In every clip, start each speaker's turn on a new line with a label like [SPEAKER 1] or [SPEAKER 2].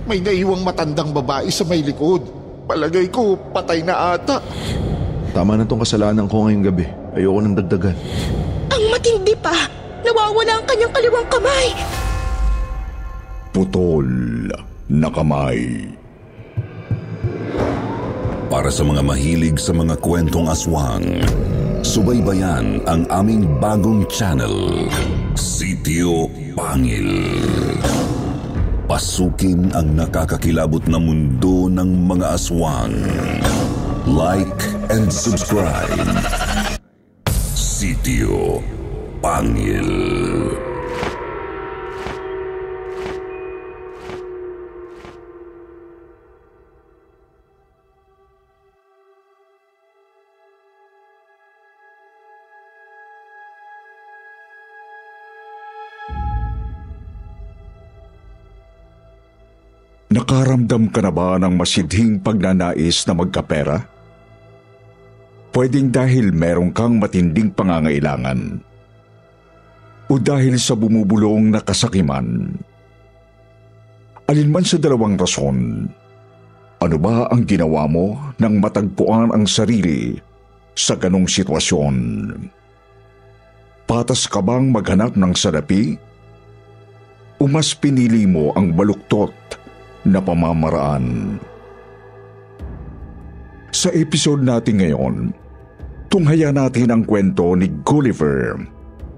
[SPEAKER 1] May naiwang matandang babae sa may likod. Palagay ko, patay na ata.
[SPEAKER 2] Tama na tong kasalanan ko ngayong gabi. Ayoko nang dagdagan.
[SPEAKER 3] Ang matindi pa! Nawawala ang kanyang kaliwang kamay!
[SPEAKER 4] Putol na kamay.
[SPEAKER 5] Para sa mga mahilig sa mga kwentong aswang, subaybayan ang aming bagong channel, Sitio Pangil. Pasukin ang nakakakilabot na mundo ng mga aswang. Like and subscribe. Sitio Pangil.
[SPEAKER 4] Nakaramdam ka na ba ng masidhing pagnanais na magkapera? Pwedeng dahil meron kang matinding pangangailangan o dahil sa bumubulong na kasakiman. Alinman sa dalawang rason, ano ba ang ginawa mo nang matagpuan ang sarili sa ganong sitwasyon? Patas ka bang maghanap ng salapi? O mas pinili mo ang baluktot na pamamaraan? Sa episode natin ngayon, tunghaya natin ang kwento ni Gulliver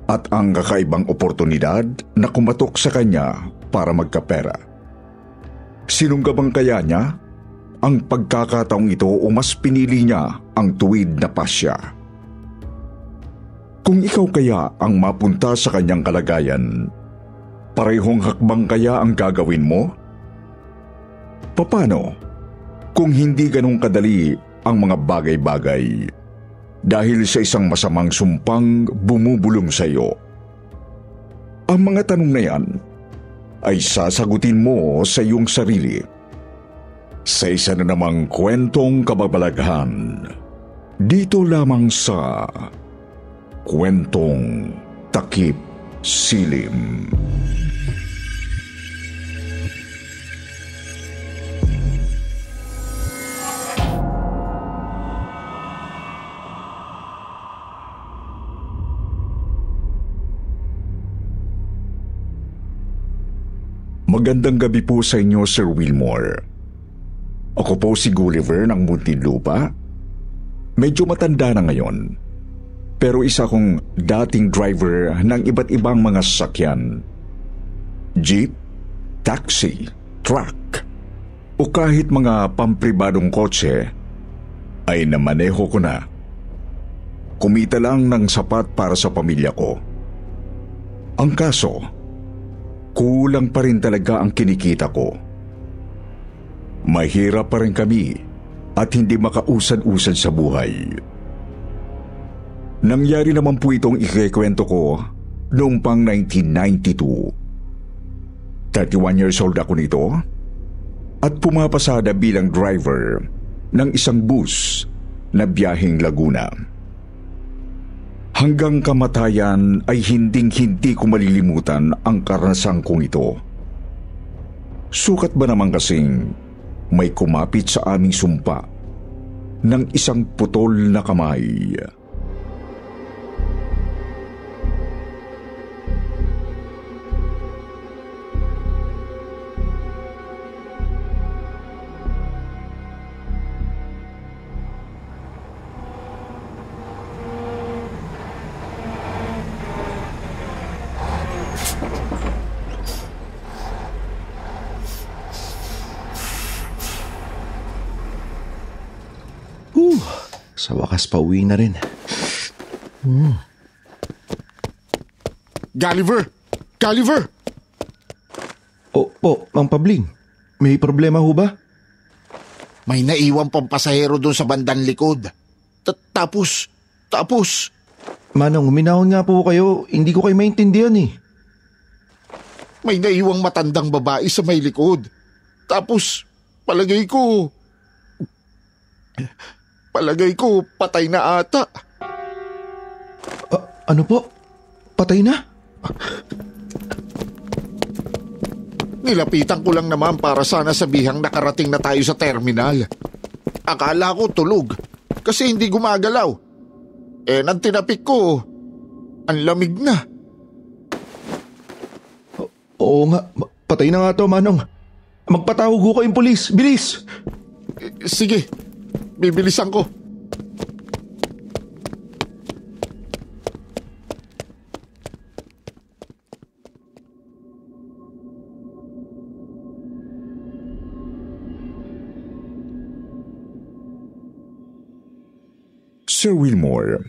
[SPEAKER 4] at ang kakaibang oportunidad na kumatok sa kanya para magkapera. Sinunggabang kaya niya ang pagkakataong ito o mas pinili niya ang tuwid na pasya? Kung ikaw kaya ang mapunta sa kanyang kalagayan, parehong hakbang kaya ang gagawin mo? Paano kung hindi ganong kadali ang mga bagay-bagay dahil sa isang masamang sumpang bumubulong sa iyo? Ang mga tanong na yan ay sasagutin mo sa iyong sarili sa isa na namang kwentong kababalaghan dito lamang sa Kwentong Takip Silim. Magandang gabi po sa inyo, Sir Wilmore. Ako po si Gulliver ng Muntinlupa. Medyo matanda na ngayon, pero isa kong dating driver ng iba't ibang mga sasakyan. Jeep, taxi, truck, o kahit mga pampribadong kotse, ay namaneho ko na. Kumita lang ng sapat para sa pamilya ko. Ang kaso, kulang pa rin talaga ang kinikita ko. Mahirap pa rin kami at hindi makausad-usad sa buhay. Nangyari naman po itong ikikwento ko noong pang 1992. 31 years old ako nito at pumapasada bilang driver ng isang bus na biyaheng Laguna. Hanggang kamatayan ay hinding-hindi ko malilimutan ang karanasan kong ito. Sukat ba naman kasing may kumapit sa aming sumpa ng isang putol na kamay?
[SPEAKER 2] Sa wakas pauwi na rin.
[SPEAKER 1] Gulliver! Gulliver!
[SPEAKER 2] Po, Mang Pabling. May problema ho ba?
[SPEAKER 1] May naiwang pampasahero doon sa bandang likod. Tapos...
[SPEAKER 2] Manong, uminahon nga po kayo. Hindi ko kayo maintindihan eh.
[SPEAKER 1] May naiwang matandang babae sa may likod. Tapos, palagay ko, patay na ata.
[SPEAKER 2] Ano po? Patay na?
[SPEAKER 1] Nilapitan ko lang naman para sana sabihang nakarating na tayo sa terminal. Akala ko tulog kasi hindi gumagalaw. Nang tinapik ko, ang lamig na.
[SPEAKER 2] Oo nga, patay na nga to, Manong. Magpatawag ko kayong pulis, bilis!
[SPEAKER 1] Sige, bibilisan ko.
[SPEAKER 4] Sir Wilmore,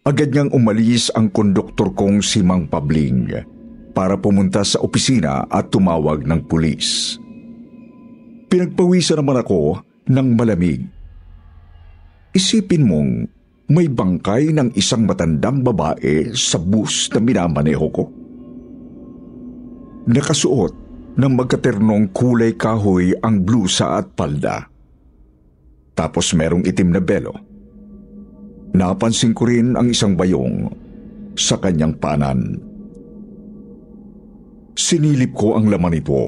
[SPEAKER 4] agad niyang umalis ang konduktor kong si Mang Pabling para pumunta sa opisina at tumawag ng pulis. Pinagpawisan naman ako ng malamig. Isipin mong may bangkay ng isang matandang babae sa bus na minamaneho ko. Nakasuot ng magkaternong kulay kahoy ang blusa at palda. Tapos merong itim na belo. Napansin ko rin ang isang bayong sa kanyang paanan. Sinilip ko ang laman nito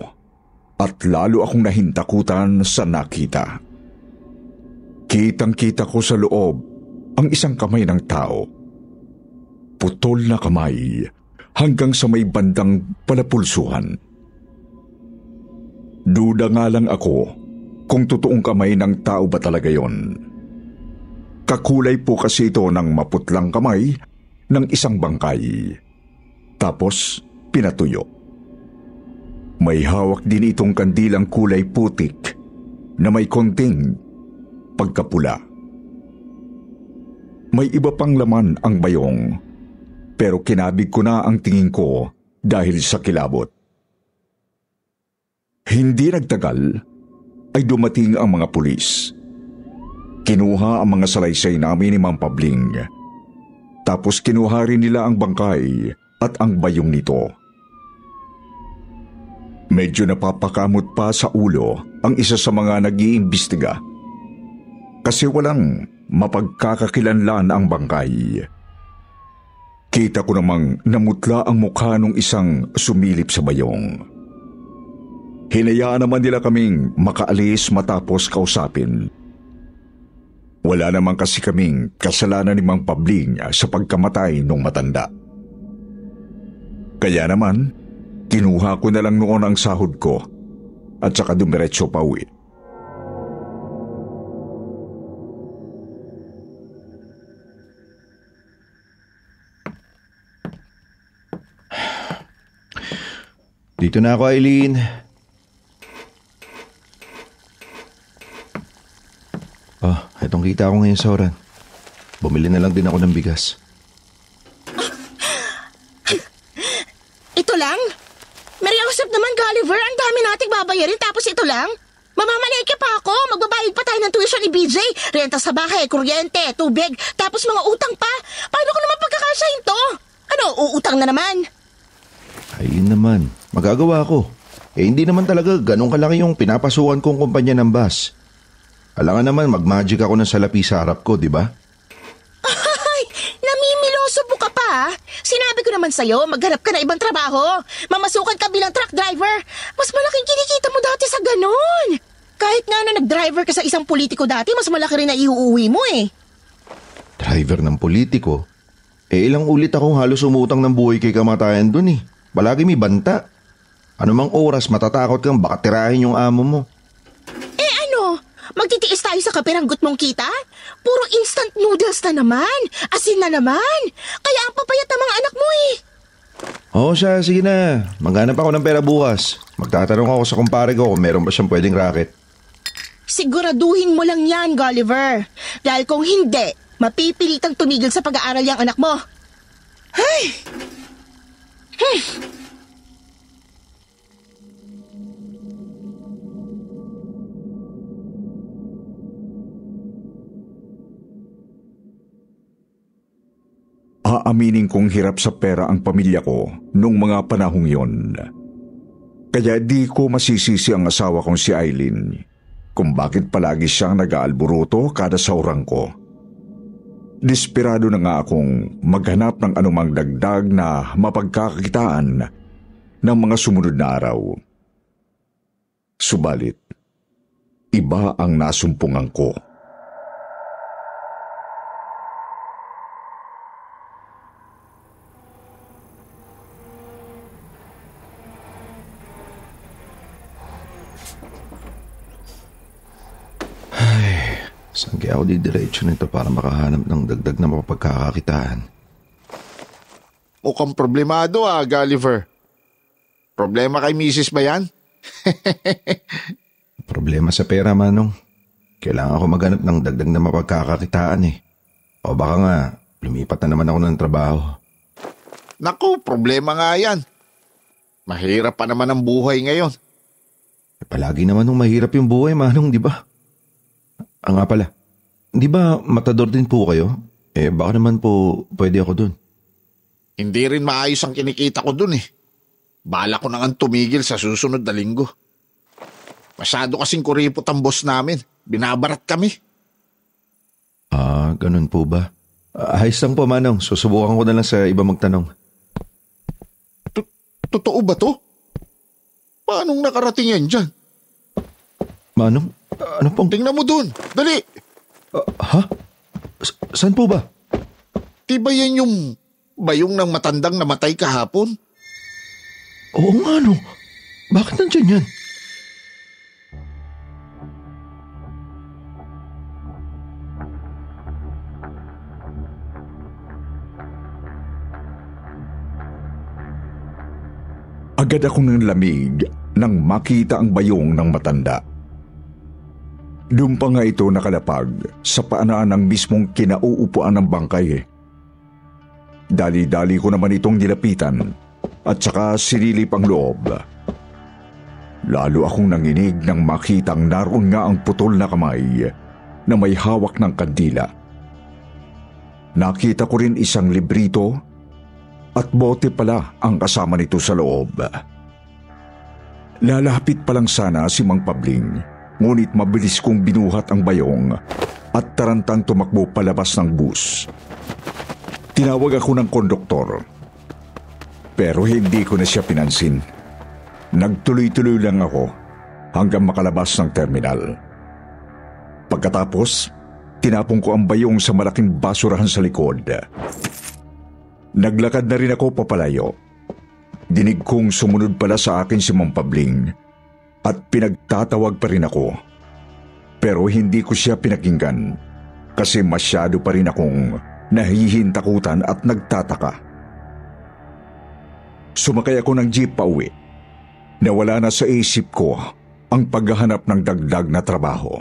[SPEAKER 4] at lalo akong nahintakutan sa nakita. Kitang-kita ko sa loob ang isang kamay ng tao. Putol na kamay hanggang sa may bandang palapulsuhan. Duda nga lang ako kung totoong kamay ng tao ba talaga yon. Kakulay po kasi ito ng maputlang kamay ng isang bangkay. Tapos pinatuyo. May hawak din itong kandilang kulay putik na may konting pagkapula. May iba pang laman ang bayong, pero kinabig ko na ang tingin ko dahil sa kilabot. Hindi nagtagal ay dumating ang mga pulis. Kinuha ang mga salaysay namin ni Mang Pabling. Tapos kinuha rin nila ang bangkay at ang bayong nito. Medyo napapakamot pa sa ulo ang isa sa mga nag-iimbestiga. Kasi walang mapagkakakilanlan ang bangkay. Kita ko namang namutla ang mukha ng isang sumilip sa bayong. Hinayaan naman nila kaming makaalis matapos kausapin. Wala naman kasi kaming kasalanan ni Mang Pabling sa pagkamatay ng matanda. Kaya naman, kinuha ko na lang noon ang sahod ko at saka dumiretso pa uwi.
[SPEAKER 2] Dito na ako, Eileen. Itong kita ko ngayon sa oran. Bumili na lang din ako ng bigas.
[SPEAKER 3] Ito lang? Mariusap naman, Gulliver. Ang dami nating babayarin tapos ito lang? Mamamalike pa ako. Magbabayad pa tayo ng tuition ni BJ. Renta sa bahay, kuryente, tubig, tapos mga utang pa. Paano ko naman pagkakasahin to? Ano, uutang na naman?
[SPEAKER 2] Ayun naman, magagawa ko. Hindi naman talaga ganun kalaki yung pinapasukan kong kumpanya ng bus. Alangan naman mag-magic ako ng salapi sa harap ko, di ba?
[SPEAKER 3] Ay, namimiloso mo ka pa. Sinabi ko naman sa'yo, maghanap ka na ibang trabaho. Mamasukan ka bilang truck driver. Mas malaking kinikita mo dati sa ganun. Kahit nga na nag-driver ka sa isang politiko dati, mas malaki rin na iuuwi mo eh.
[SPEAKER 2] Driver ng politiko? Ilang ulit akong halos umutang ng buhay kay kamatayan dun eh. Palagi may banta. Anumang oras matatakot kang baka tirahin yung amo mo.
[SPEAKER 3] Magtitiis tayo sa kapiranggot mong kita? Puro instant noodles na naman. Asin na naman. Kaya ang papayat ng mga anak mo eh.
[SPEAKER 2] Oo siya, sige na. Maghanap ako ng pera bukas. Magtatanong ako sa kumpare ko kung meron ba siyang pwedeng racket.
[SPEAKER 3] Siguraduhin mo lang yan, Gulliver. Dahil kung hindi, mapipilitang tumigil sa pag-aaral yung anak mo. Ay!
[SPEAKER 4] Aaminin kong hirap sa pera ang pamilya ko nung mga panahong yon. Kaya di ko masisisi ang asawa kong si Eileen kung bakit palagi siyang nag-aalburuto kada saurang ko. Desperado na nga akong maghanap ng anumang dagdag na mapagkakakitaan ng mga sumunod na araw. Subalit, iba ang nasumpungan ko.
[SPEAKER 2] Saan kaya ako didiretso nito para makahanap ng dagdag na mapagkakakitaan?
[SPEAKER 1] Mukhang problemado Gulliver. Problema kay Mrs. ba yan?
[SPEAKER 2] Problema sa pera, Manong. Kailangan ko maghanap ng dagdag na mapagkakakitaan eh. O baka nga, lumipat na naman ako ng trabaho.
[SPEAKER 1] Naku, problema nga yan. Mahirap pa naman ang buhay ngayon.
[SPEAKER 2] Palagi naman nung mahirap yung buhay, Manong, di ba? Nga pala, di ba matador din po kayo? Baka naman po pwede ako dun.
[SPEAKER 1] Hindi rin maayos ang kinikita ko dun eh. Bala ko nang tumigil sa susunod na linggo. Masyado kasing kuripot ang boss namin. Binabarat kami.
[SPEAKER 2] Ganun po ba? Ayos lang po, Manong. Susubukan ko na lang sa iba magtanong.
[SPEAKER 1] Totoo ba to? Paanong nakarating yan dyan?
[SPEAKER 2] Manong, ano pong...
[SPEAKER 1] Tingnan mo dun! Dali!
[SPEAKER 2] Ha? Saan po ba?
[SPEAKER 1] Di ba yan yung bayong ng matandang namatay kahapon?
[SPEAKER 2] Oo nga, no. Bakit nandyan yan?
[SPEAKER 4] Agad akong nanlamig nang makita ang bayong ng matanda. Doon pa nga ito nakalapag sa paanan ng mismong kinauupuan ng bangkay. Dali-dali ko naman itong nilapitan at saka sinilip ang loob. Lalo akong nanginig nang makitang naroon nga ang putol na kamay na may hawak ng kandila. Nakita ko rin isang librito at bote pala ang kasama nito sa loob. Lalapit pa lang sana si Mang Pabling, ngunit mabilis kong binuhat ang bayong at tarantang tumakbo palabas ng bus. Tinawag ako ng konduktor, pero hindi ko na siya pinansin. Nagtuloy-tuloy lang ako hanggang makalabas ng terminal. Pagkatapos, tinapon ko ang bayong sa malaking basurahan sa likod. Naglakad na rin ako papalayo. Dinig kong sumunod pala sa akin si Mang Pabling at pinagtatawag pa rin ako. Pero hindi ko siya pinakinggan kasi masyado pa rin akong nahihintakutan at nagtataka. Sumakay ako ng jeep pa uwi. Nawala na sa isip ko ang paghahanap ng dagdag na trabaho.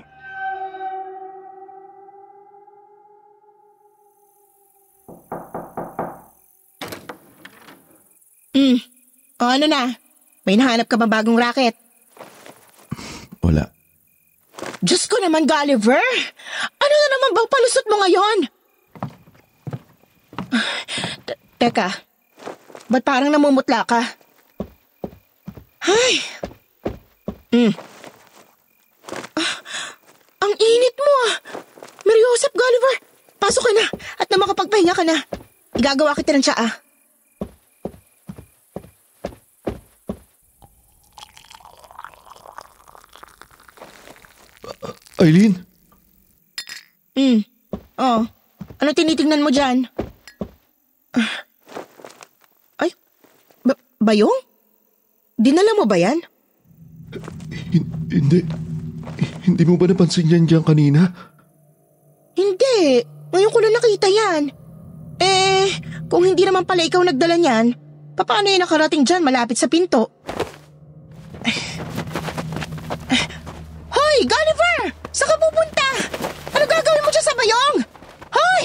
[SPEAKER 3] Ano na? May nahanap ka ba bagong racket?
[SPEAKER 2] Wala.
[SPEAKER 3] Diyos ko naman, Gulliver! Ano na naman bang palusot mo ngayon? Teka, ba't parang namumutla ka? Ay! Ang init mo Mary Joseph, Gulliver! Pasok ka na at na makapagpahinga ka na. Igagawa kita ng tsaa.
[SPEAKER 2] Eileen?
[SPEAKER 3] Oh, ano tinitingnan mo dyan? Ay, bayong? Dinala mo ba yan?
[SPEAKER 2] Hindi. Hindi mo ba napansin yan dyan kanina?
[SPEAKER 3] Hindi. Ngayon ko lang nakita yan. Kung hindi naman pala ikaw nagdala niyan, paano yung nakarating dyan malapit sa pinto? Hoy, Gulliver! Saan ka pupunta? Ano gagawin mo dyan sa bayong? Hoy!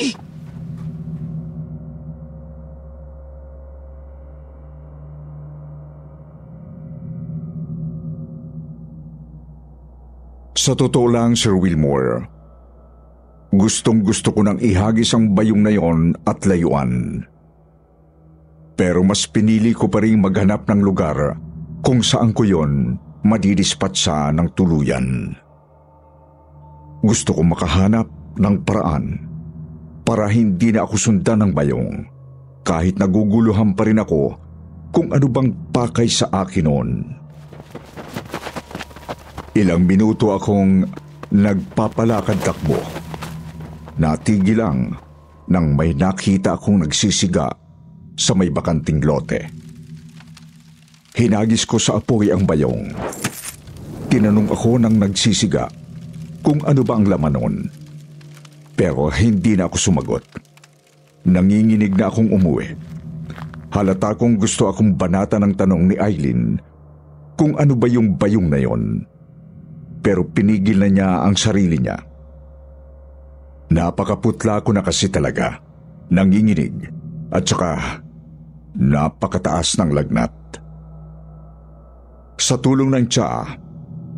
[SPEAKER 4] Sa totoo lang, Sir Wilmore, gustong-gusto ko nang ihagis ang bayong na yon at layuan. Pero mas pinili ko pa rin maghanap ng lugar kung saan ko yon madidispatsa ng tuluyan. Gusto ko makahanap ng paraan para hindi na ako sundan ng bayong kahit naguguluhan pa rin ako kung ano bang pakay sa akin noon. Ilang minuto akong nagpapalakad takbo. Natigil lang nang may nakita akong nagsisiga sa may bakanting lote. Hinagis ko sa apoy ang bayong. Tinanong ako ng nagsisiga kung ano ba ang laman nun. Pero hindi na ako sumagot. Nanginginig na akong umuwi. Halata kong gusto akong banata ng tanong ni Eileen kung ano ba yung bayong na yon. Pero pinigil na niya ang sarili niya. Napakaputla ko na kasi talaga. Nanginginig at saka napakataas ng lagnat. Sa tulong ng tsaa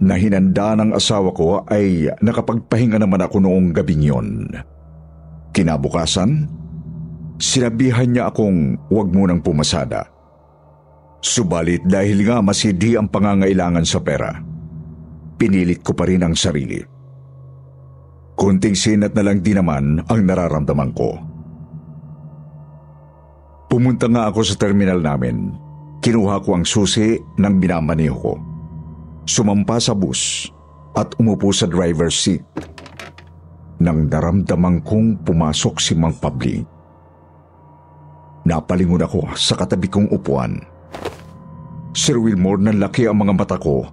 [SPEAKER 4] na hinanda ng asawa ko ay nakapagpahinga naman ako noong gabing yon. Kinabukasan, sinabihan niya akong huwag munang pumasada. Subalit dahil nga masidi ang pangangailangan sa pera, pinilit ko pa rin ang sarili. Kunting sinat na lang din naman ang nararamdaman ko. Pumunta nga ako sa terminal namin. Kinuha ko ang susi ng minamaneho ko. Sumampa sa bus at umupo sa driver's seat. Nang naramdaman kong pumasok si Mang Pabling. Napalingon ako sa katabi kong upuan. Sir Wilmore, nanlaki ang mga mata ko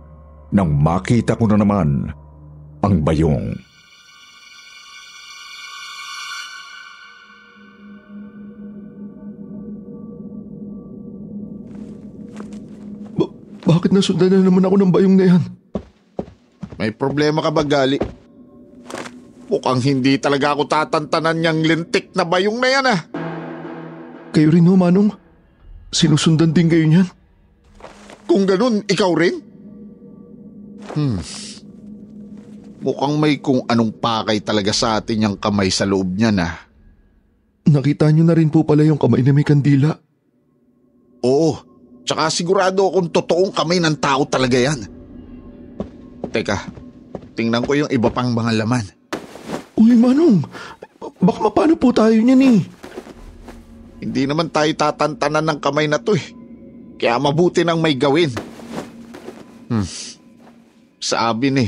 [SPEAKER 4] nang makita ko na naman ang bayong.
[SPEAKER 2] Bakit nasundan na naman ako ng bayong na yan?
[SPEAKER 1] May problema ka ba, Gali? Mukhang hindi talaga ako tatantanan niyang lintik na bayong na yan ah.
[SPEAKER 2] Kayo rin ho, Manong? Sinusundan din kayo niyan?
[SPEAKER 1] Kung ganun, ikaw rin? Mukhang may kung anong pakay talaga sa atin yung kamay sa loob niya na.
[SPEAKER 2] Nakita niyo na rin po pala yung kamay na may kandila.
[SPEAKER 1] Oo, tsaka sigurado akong totoong kamay ng tao talaga yan. Teka, tingnan ko yung iba pang mga laman.
[SPEAKER 2] Uy, Manong, baka mapano po tayo niyan eh.
[SPEAKER 1] Hindi naman tayo tatantanan ng kamay na to eh. Kaya mabuti nang may gawin. Sabi ni,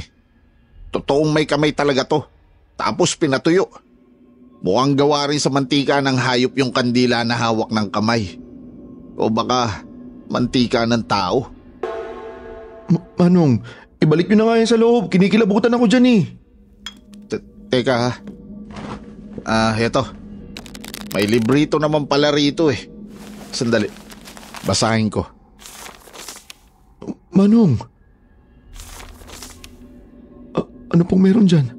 [SPEAKER 1] totoong may kamay talaga to. Tapos pinatuyo. Mukhang gawa rin sa mantika ng hayop yung kandila na hawak ng kamay. O baka mantika ng tao.
[SPEAKER 2] Manong, ibalik nyo na nga yan sa loob. Kinikilabutan ako dyan eh.
[SPEAKER 1] Teka ha. Heto. May librito naman pala rito eh. Sandali. Basahin ko.
[SPEAKER 2] Manong. Ano pong meron dyan?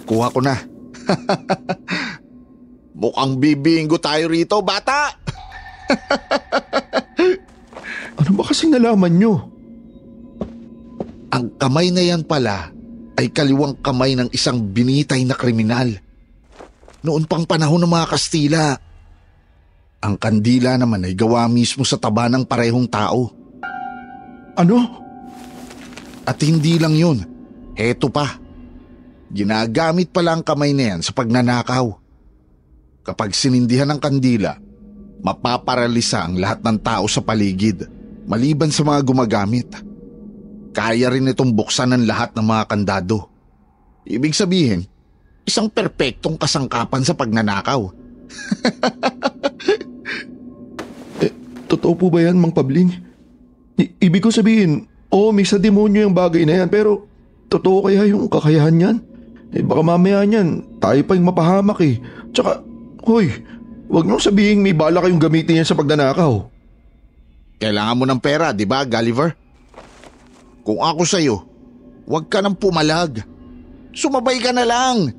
[SPEAKER 1] Kuha ko na. Mukhang bibinggo tayo rito, bata!
[SPEAKER 2] Ano ba kasing nalaman nyo?
[SPEAKER 1] Ang kamay na yan pala ay kaliwang kamay ng isang binitay na kriminal. Noon pang panahon ng mga Kastila. Ang kandila naman ay gawa mismo sa taba ng parehong tao.
[SPEAKER 2] Ano?
[SPEAKER 1] At hindi lang yun. Heto pa. Ginagamit pala ang kamay na yan sa pagnanakaw. Kapag sinindihan ng kandila, mapaparalisa ang lahat ng tao sa paligid, maliban sa mga gumagamit. Kaya rin itong buksan ng lahat ng mga kandado. Ibig sabihin, isang perpektong kasangkapan sa pagnanakaw.
[SPEAKER 2] Totoo po ba yan, Mang Pabling? Ibig ko sabihin, may sa demonyo yung bagay na yan, pero totoo kaya yung kakayahan yan? Baka mamaya niyan, tayo pa yung mapahamak eh. Tsaka, wag nyo sabihin may bala kayong gamitin yan sa pagnanakaw.
[SPEAKER 1] Kailangan mo ng pera, di ba, Gulliver? Kung ako sa'yo, wag ka nang pumalag. Sumabay ka na lang.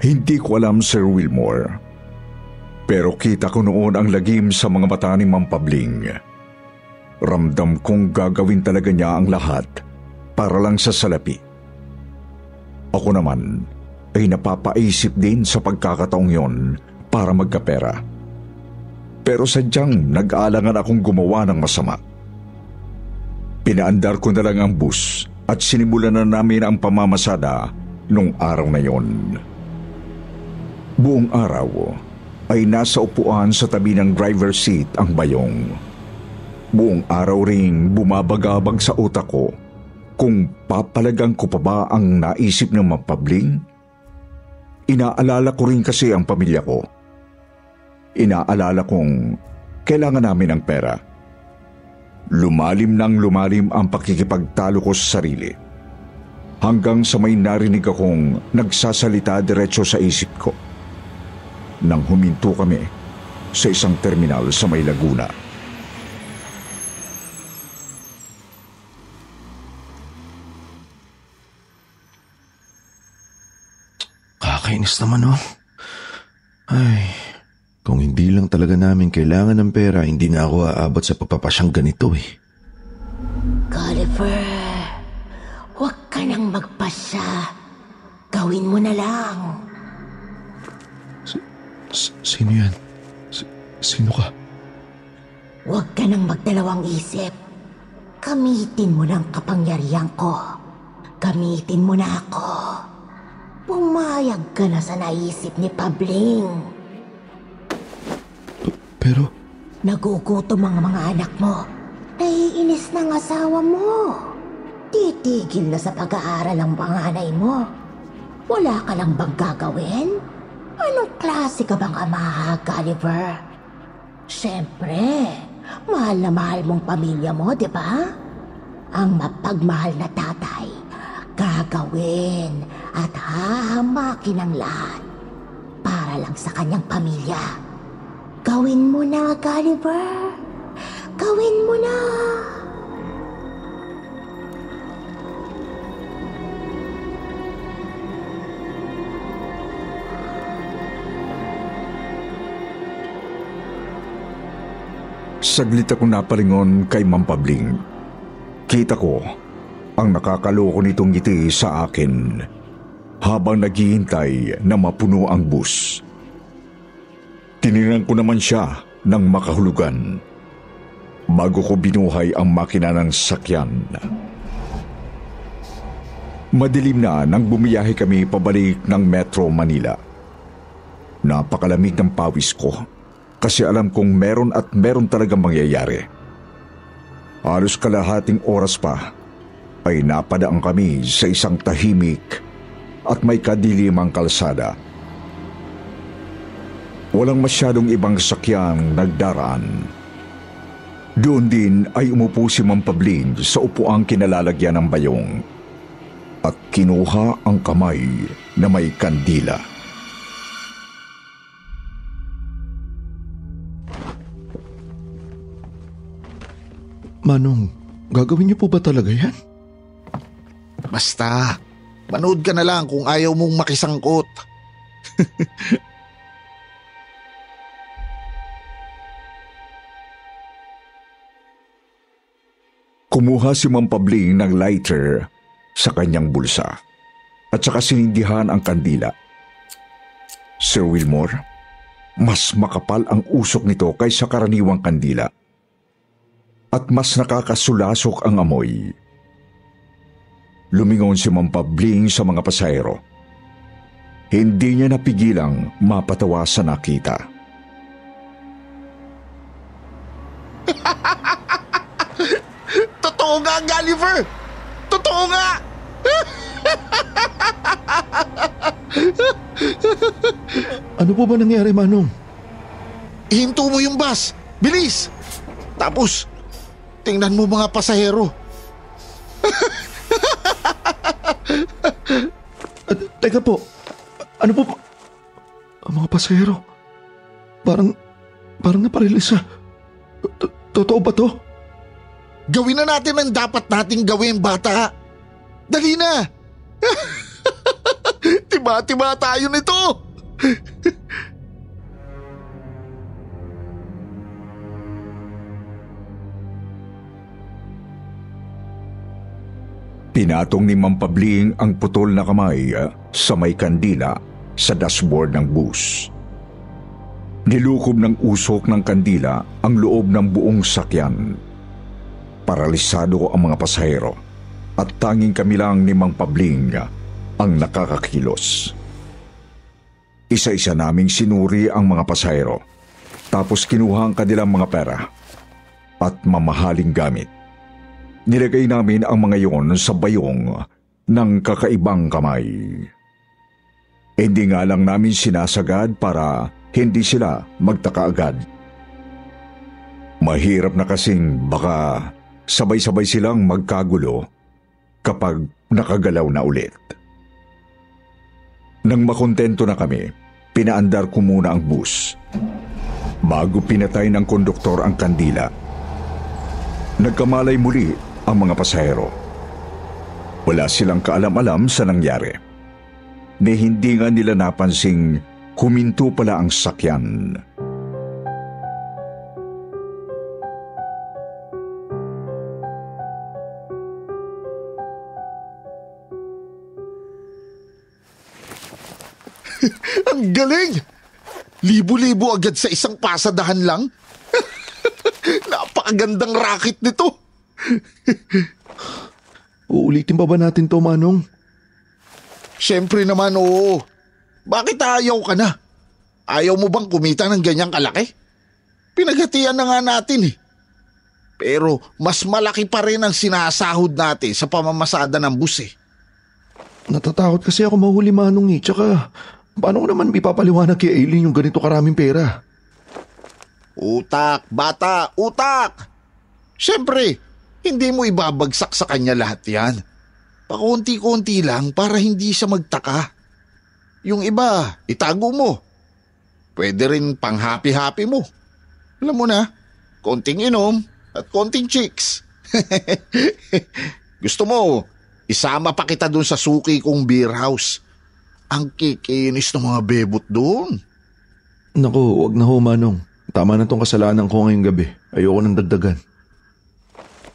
[SPEAKER 4] Hindi ko alam, Sir Wilmore. Pero kita ko noon ang lagim sa mga mata ni Mang Pabling. Ramdam kong gagawin talaga niya ang lahat para lang sa salapi. Ako naman ay napapaisip din sa pagkakataong yon para magkapera. Pero sadyang nag-aalangan akong gumawa ng masama. Pinaandar ko na lang ang bus at sinimulan na namin ang pamamasada nung araw na yon. Buong araw ay nasa upuan sa tabi ng driver seat ang Bayong. Buong araw ring bumabagabag sa utak ko kung papalagang ko pa ba ang naisip ng mapabling. Inaalala ko rin kasi ang pamilya ko. Inaalala kong kailangan namin ng pera. Lumalim nang lumalim ang pakikipagtalo ko sa sarili. Hanggang sa may narinig akong nagsasalita diretso sa isip ko. Nang huminto kami sa isang terminal sa may Laguna.
[SPEAKER 2] Kakainis naman oh. Ay, kung hindi lang talaga namin kailangan ng pera, hindi na ako aabot sa pagpapasyang ganito eh.
[SPEAKER 3] Gulliver, huwag ka nang magpasya. Gawin mo na lang.
[SPEAKER 2] Sino yan? Sino ka?
[SPEAKER 3] Huwag ka nang magdalawang isip. Gamitin mo ng kapangyarihan ko. Gamitin mo na ako. Pumayag ka na sa naisip ni Pabling.
[SPEAKER 2] Pero...
[SPEAKER 3] Nagugutom ang mga anak mo. Naiinis ng asawa mo. Titigil na sa pag-aaral ang panganay mo. Wala ka lang bang gagawin? Anong klase ka bang ama, Gulliver? Siyempre, mahal na mahal mong pamilya mo, di ba? Ang mapagmahal na tatay, gagawin at hahamakin ang lahat para lang sa kanyang pamilya. Gawin mo na, Gulliver. Gawin mo na.
[SPEAKER 4] Saglit ako napalingon kay Ma'am Pabling. Kita ko ang nakakaloko nitong ngiti sa akin habang naghihintay na mapuno ang bus. Tinignan ko naman siya ng makahulugan bago ko binuhay ang makina ng sakyan. Madilim na nang bumiyahe kami pabalik ng Metro Manila. Napakalamig ng pawis ko kasi alam kong meron talagang mangyayari. Halos kalahating oras pa ay napadaan kami sa isang tahimik at may kadilimang kalsada. Walang masyadong ibang sakyang nagdaraan. Doon din ay umupo si Ma'am Pabling sa upuang kinalalagyan ng bayong at kinuha ang kamay na may kandila.
[SPEAKER 2] Manong, gagawin niyo po ba talaga yan?
[SPEAKER 1] Basta, manood ka na lang kung ayaw mong makisangkot.
[SPEAKER 4] Kumuha si Ma'am Pabling ng lighter sa kanyang bulsa at saka sinindihan ang kandila. Sir Wilmore, mas makapal ang usok nito kaysa karaniwang kandila at mas nakakasulasok ang amoy. Lumingon si Ma'am Pabling sa mga pasahero. Hindi niya napigilang mapatawa sa nakita.
[SPEAKER 1] Totoo nga, Gulliver! Totoo nga!
[SPEAKER 2] Ano po ba nangyari, Manong?
[SPEAKER 1] Ihinto mo yung bus! Bilis! Tapos, tingnan mo mga pasahero.
[SPEAKER 2] Teka po, ano po? Ang mga pasahero, parang naparelisa. Totoo ba to?
[SPEAKER 1] Gawin na natin ang dapat nating gawin, bata. Dali na! Tiba-tiba tayo nito!
[SPEAKER 4] Pinatong ni Ma'am Pabling ang putol na kamay sa may kandila sa dashboard ng bus. Nilukob ng usok ng kandila ang loob ng buong sakyan. Paralisado ang mga pasahero at tanging kami lang ni Ma'am Pabling ang nakakakilos. Isa-isa naming sinuri ang mga pasahero. Tapos kinuha ang kanilang mga pera at mamahaling gamit. Nilagay namin ang mga iyon sa bayong ng kakaibang kamay. Hindi nga lang namin sinasagad para hindi sila magtaka agad. Mahirap na kasing baka sabay-sabay silang magkagulo kapag nakagalaw na ulit. Nang makontento na kami, pinaandar ko muna ang bus. Bago pinatay ng konduktor ang kandila, nagkamalay muli ang mga pasahero. Wala silang kaalam-alam sa nangyari. Ni hindi nga nila napansing huminto pala ang sakyan.
[SPEAKER 1] Ang galing! Libo-libo agad sa isang pasadahan lang. Napakagandang racket nito.
[SPEAKER 2] Uulitin pa ba natin to, Manong?
[SPEAKER 1] Siyempre naman, oo. Bakit ayaw ka na? Ayaw mo bang kumita ng ganyang kalaki? Pinaghatian na nga natin eh. Pero mas malaki pa rin ang sinasahod natin sa pamamasada ng bus eh.
[SPEAKER 2] Natatakot kasi ako mahuli, Manong eh. Tsaka, paano ko naman ipapaliwanag kay Aileen yung ganito karaming pera?
[SPEAKER 1] Utak, bata, utak! Siyempre, hindi mo ibabagsak sa kanya lahat yan. Pakunti-kunti lang para hindi siya magtaka. Yung iba, itago mo. Pwede rin pang happy-happy mo. Alam mo na, konting inom at konting chicks. Gusto mo, isama pa kita dun sa suki kong beer house. Ang kikinis ng mga bebot dun.
[SPEAKER 2] Naku, wag na ho, Manong. Tama na tong kasalanan ko ngayong gabi. Ayoko nang dagdagan.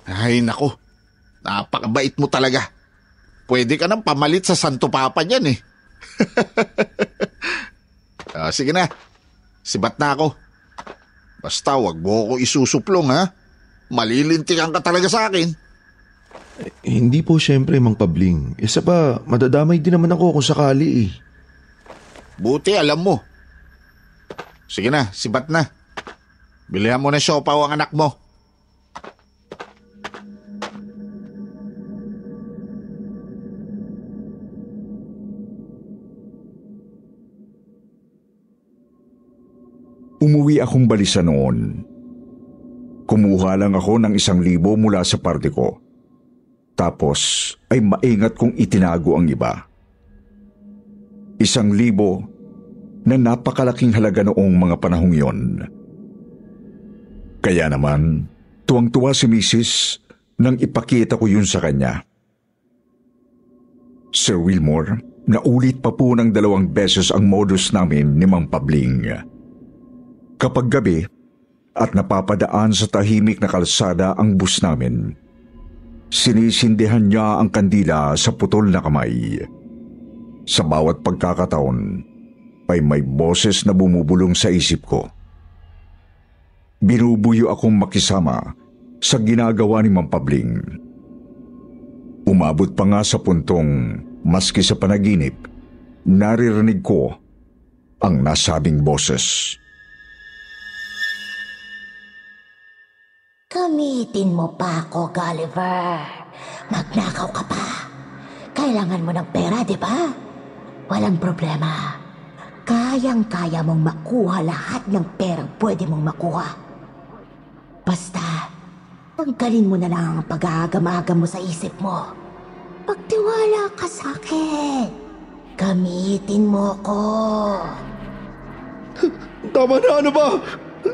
[SPEAKER 1] Ay nako, napakabait mo talaga. Pwede ka nang pamalit sa Santo Papa niyan eh. Sige na, sibat na ako. Basta wag mo ako isusuplong ha. Malilintikan ka talaga sa akin.
[SPEAKER 2] Hindi po siyempre, Mang Pabling. Isa pa, madadamay din naman ako kung sakali eh.
[SPEAKER 1] Buti alam mo. Sige na, sibat na. Bilihan mo na siopaw ang anak mo.
[SPEAKER 4] Umuwi akong balisa noon. Kumuha lang ako ng 1,000 mula sa parte ko. Tapos ay maingat kong itinago ang iba. 1,000 na napakalaking halaga noong mga panahong yon. Kaya naman, tuwang-tuwa si Mrs. nang ipakita ko yun sa kanya. Sir Wilmore, naulit pa po ng 2 beses ang modus namin ni Mang Pabling. Kapag gabi at napapadaan sa tahimik na kalsada ang bus namin, sinisindihan niya ang kandila sa putol na kamay. Sa bawat pagkakataon ay may boses na bumubulong sa isip ko. Binubuyo akong makisama sa ginagawa ni Mang Pabling. Umabot pa nga sa puntong, maski sa panaginip, naririnig ko ang nasabing boses.
[SPEAKER 6] Gamitin mo pa ako, Gulliver. Magnakaw ka pa. Kailangan mo ng pera, di ba? Walang problema. Kayang-kaya mong makuha lahat ng perang pwede mong makuha. Basta, tanggalin mo na lang ang pag-aagam-agam mo sa isip mo. Pagtiwala ka sa akin. Gamitin mo ko.
[SPEAKER 2] Tama na, ano ba?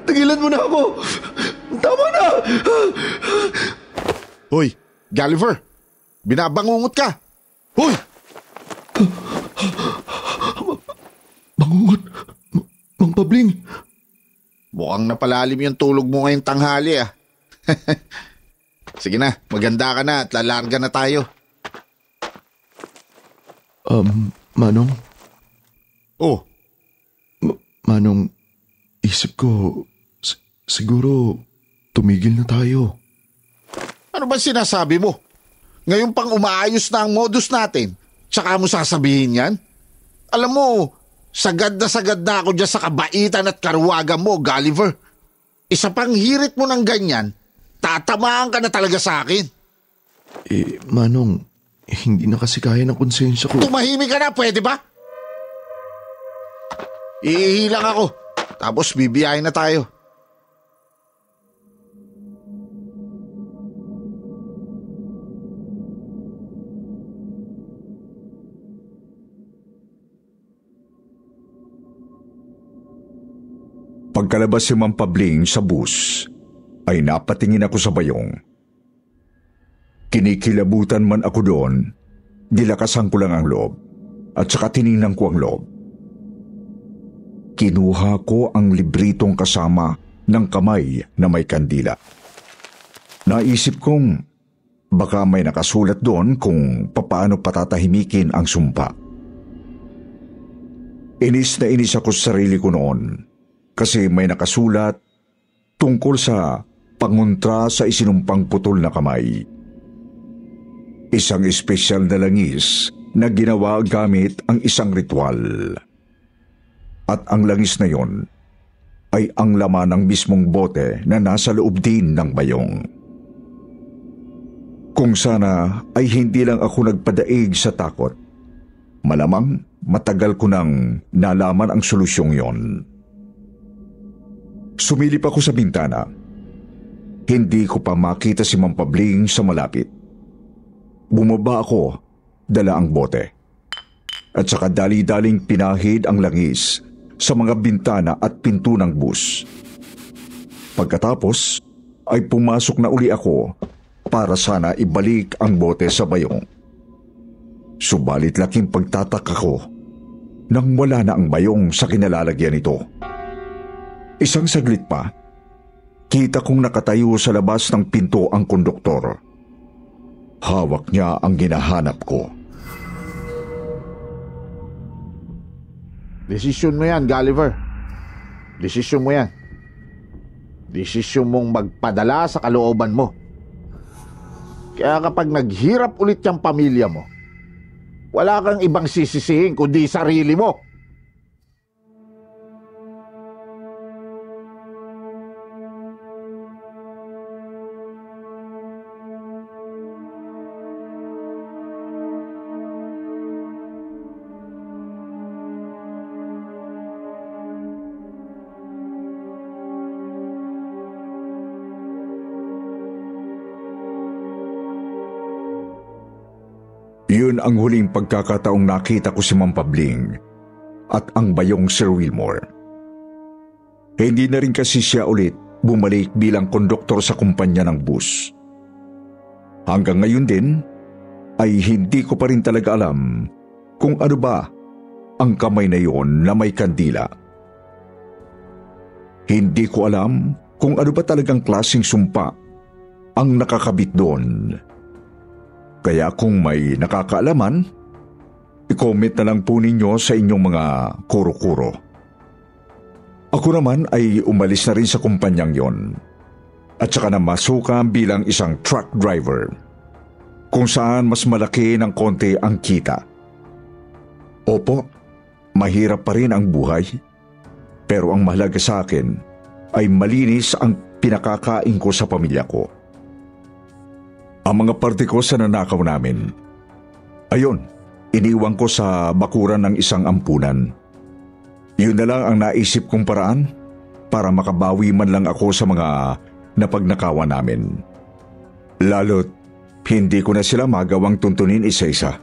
[SPEAKER 2] Tigilan mo na ako. Tama na!
[SPEAKER 1] Hoy, Gulliver! Binabangungot ka! Hoy!
[SPEAKER 2] Bangungot? Mang Pabling?
[SPEAKER 1] Mukhang napalalim yung tulog mo ngayong tanghali ah. Sige na, maganda ka na at lalarga na tayo.
[SPEAKER 2] Manong?
[SPEAKER 1] Oh,
[SPEAKER 2] Manong, isip ko, siguro tumigil na tayo.
[SPEAKER 1] ano ba sinasabi mo? Ngayon pang umaayos na ang modus natin, tsaka mo sasabihin yan? Alam mo, Sagad na ako dyan sa kabaitan at karuwagan mo, Gulliver. Isa pang hirit mo ng ganyan, tatamaan ka na talaga sa akin.
[SPEAKER 2] Manong, hindi na kasi kaya ng konsensya ko.
[SPEAKER 1] Tumahimik ka na, pwede ba? Iihilang ako, tapos bibiyahin na tayo.
[SPEAKER 4] Pagkalabas si Ma'am Pabling sa bus, ay napatingin ako sa bayong. Kinikilabutan man ako doon, nilakasan ko lang ang loob at saka tiningnan ko ang loob. Kinuha ko ang libritong kasama ng kamay na may kandila. Naisip kong baka may nakasulat doon kung papaano patatahimikin ang sumpa. Inis na inis ako sa sarili ko noon. Kasi may nakasulat tungkol sa pangontra sa isinumpang putol na kamay. Isang espesyal na langis na ginawa gamit ang isang ritual. At ang langis na yon ay ang laman ng mismong bote na nasa loob din ng bayong. Kung sana ay hindi lang ako nagpadaig sa takot, malamang matagal ko nang nalaman ang solusyong yon. Sumilip ako sa bintana. Hindi ko pa makita si Ma'am Pabling sa malapit. Bumaba ako, dala ang bote. At saka dali-daling pinahid ang langis sa mga bintana at pinto ng bus. Pagkatapos, ay pumasok na uli ako para sana ibalik ang bote sa bayong. Subalit laking pagtataka ko nang wala na ang bayong sa kinalalagyan nito. Isang saglit pa, kita kong nakatayo sa labas ng pinto ang konduktor. Hawak niya ang hinahanap ko.
[SPEAKER 1] Desisyon mo yan, Gulliver. Desisyon mo yan. Desisyon mong magpadala sa kalooban mo. Kaya kapag naghirap ulit yung pamilya mo, wala kang ibang sisisihin kundi sarili mo.
[SPEAKER 4] Yun ang huling pagkakataong nakita ko si Ma'am Pabling at ang bayong Sir Wilmore. Hindi na rin kasi siya ulit bumalik bilang konduktor sa kumpanya ng bus. Hanggang ngayon din ay hindi ko pa rin talaga alam kung ano ba ang kamay na yon na may kandila. Hindi ko alam kung ano ba talagang klaseng sumpa ang nakakabit doon. Kaya kung may nakakaalaman, i-comment na lang po ninyo sa inyong mga kuro-kuro. Ako naman ay umalis na rin sa kumpanyang yon at saka na masuka bilang isang truck driver kung saan mas malaki ng konti ang kita. Opo, mahirap pa rin ang buhay, pero ang mahalaga sa akin ay malinis ang pinakakain ko sa pamilya ko. Ang mga parte ko sa nanakaw namin, ayon, iniwan ko sa bakuran ng isang ampunan. Yun na lang ang naisip kong paraan para makabawi man lang ako sa mga napagnakawan namin. Lalo't hindi ko na sila magawang tuntunin isa-isa.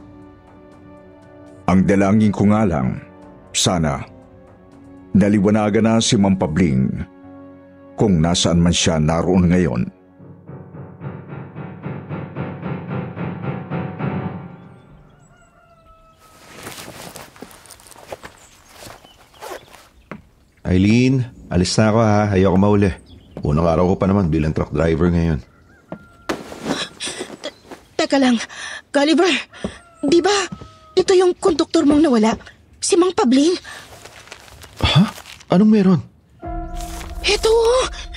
[SPEAKER 4] Ang dalangin ko nga lang, sana naliwanagan na si Ma'am Pabling kung nasaan man siya naroon ngayon.
[SPEAKER 2] Eileen, alis na ako ha. Ayoko mauli. Unang araw ko pa naman bilang truck driver ngayon.
[SPEAKER 3] Teka lang, Gulliver, di ba ito yung konduktor mong nawala? Si Mang Pabling?
[SPEAKER 2] Ha? Anong meron?
[SPEAKER 3] Ito,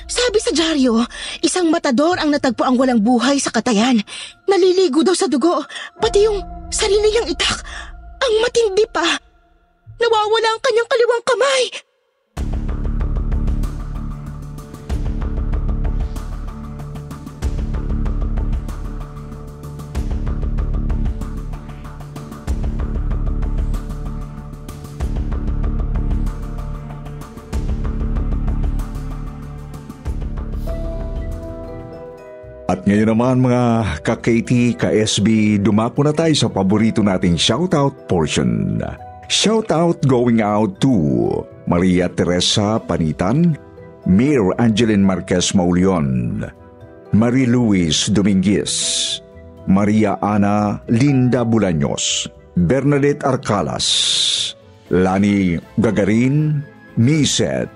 [SPEAKER 3] sabi sa dyaryo, isang matador ang natagpo ang walang buhay sa Katayan. Naliligo daw sa dugo, pati yung sarili niyang itak. Ang matindi pa. Nawawala ang kanyang kaliwang kamay.
[SPEAKER 4] At ngayon naman mga ka-KT, ka-SB, dumako na tayo sa paborito nating shoutout portion. Shoutout going out to Maria Teresa Panitan, Mayor Angeline Marquez Maulion, Marie Luis Dominguez, Maria Ana Linda Bulaños, Bernadette Arcalas, Lani Gagarin, Miset,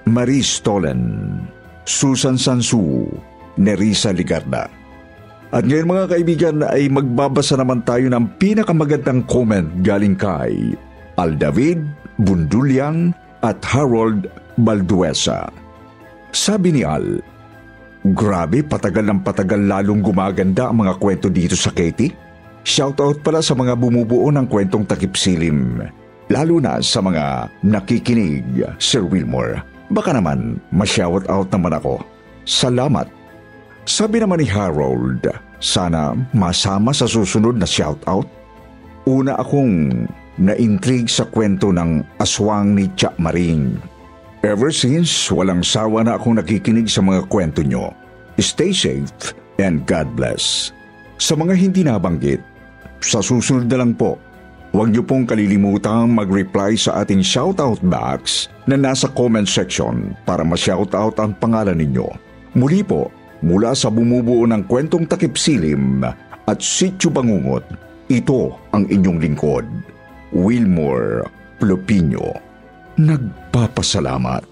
[SPEAKER 4] Marie Stolen, Susan Sansu, Nerissa Ligarda. At ngayon mga kaibigan ay magbabasa naman tayo ng pinakamagandang comment galing kay Al David Bundulian at Harold Balduesa. Sabi ni Al, "Grabe, patagal ng patagal lalong gumaganda ang mga kwento dito sa Katy. Shoutout pala sa mga bumubuo ng kwentong takip-silim, lalo na sa mga nakikinig, Sir Wilmore. Baka naman ma-shoutout naman ako. Salamat." Sabi naman ni Harold, sana masama sa susunod na shoutout. Una akong na-intrigue sa kwento ng aswang ni Tia Maring. Ever since, walang sawa na akong nakikinig sa mga kwento nyo. Stay safe and God bless. Sa mga hindi nabanggit, sa susunod na lang po, huwag niyo pong kalilimutang mag-reply sa ating shoutout box na nasa comment section para ma-shoutout ang pangalan ninyo. Muli po, mula sa bumubuo ng kwentong takip-silim at Sityo Bangungot, ito ang inyong lingkod, Wilmore Plopino. Nagpapasalamat.